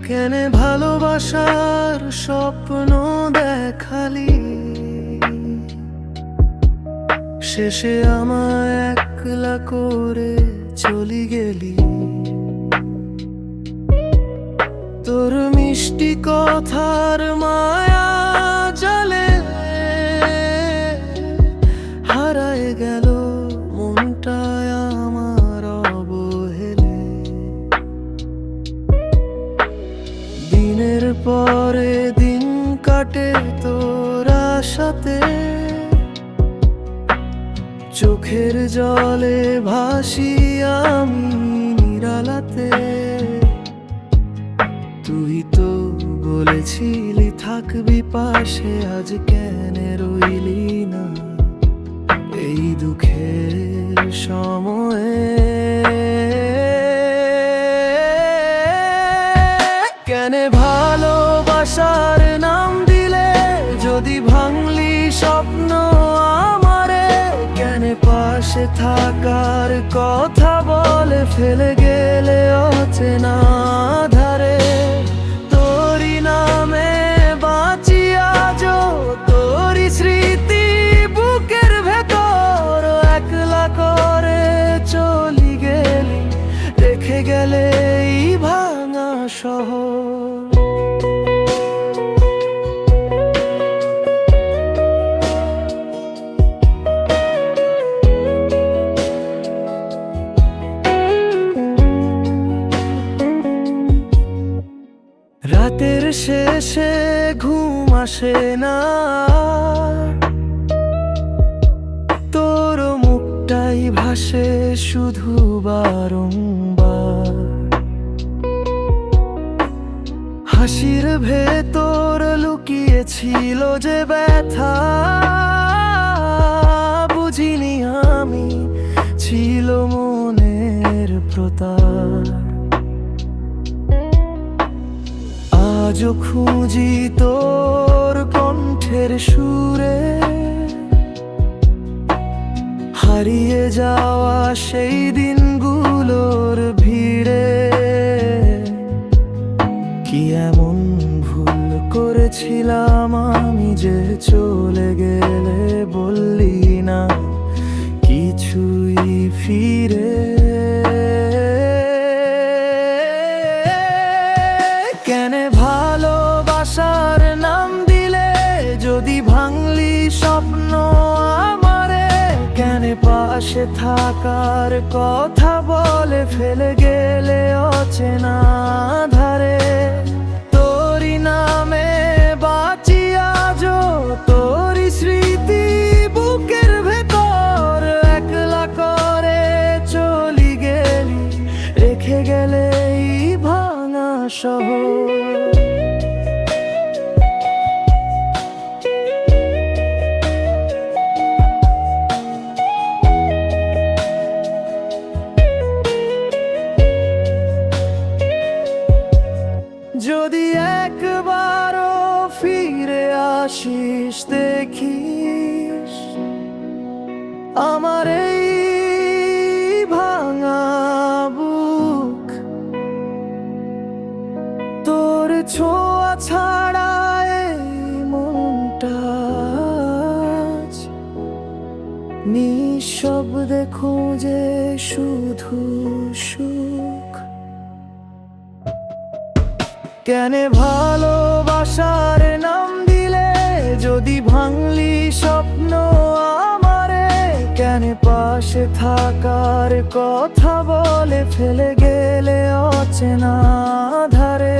কেন ভালোবাসার স্বপ্ন দেখালি, শেষে আমায় একলা করে চলি গেলি। তোর মিষ্টি কথার মায়া জালে হারায় গেল মনটায় আমার অবহেলে। দিনের পরে দিন কাটে তোর আশাতে, চোখের জলে ভাসি আমি নিরালাতে। তুই তো বলেছিলি থাকবি পাশে, আজ কেন রইলি না এই দুঃখের সময়ে। কেন ভালোবাসার নাম দিলে যদি ভাঙলি স্বপ্ন আমারে, কেন পাশে থাকার কথা বলে ফেলে গেলে অচেনা ধারে। তোরই নামে বাঁচি আজও, তোরই স্মৃতি বুকের ভেতর একলা করে চলি গেলি, রেখে গেলে এই ভাঙা শহর। রাতের শেষে ঘুম আসে না, তোর মুখটাই ভাসে শুধু বারংবার। হাসির ভেতর লুকিয়েছিল যে ব্যথা, বুঝিনি আমি ছিল মনের প্রতাপ। আজও খুঁজি তোর কণ্ঠের সুরে, হারিয়ে যাওয়া সেই দিনগুলোর ভিড়ে। কি এমন ভুল করেছিলাম আমি যে চলে গেলে বললি না কিছুই ফিরে। কেন ভালোবাসার নাম দিলে যদি ভাঙলি স্বপ্ন আমারে, কেন পাশে থাকার কথা বলে ফেলে গেলে অচেনা ধারে। তোরই নামে বাঁচি আজও, তোরই স্মৃতি বুকের ভেতর একলা করে চলি গেলি, রেখে গেলে এই ভাঙা শহর। যদি একবারও ফিরে আসিস দেখিস আমার এই ভাঙা বুক, তোর ছোঁয়া ছাড়া এই মনটা নিঃশব্দে খোঁজে শুধু সুখ। কেন ভালোবাসার নাম দিলে যদি ভাঙলি স্বপ্ন আমারে, কেন পাশে থাকার কথা বলে ফেলে গেলে অচেনা ধারে।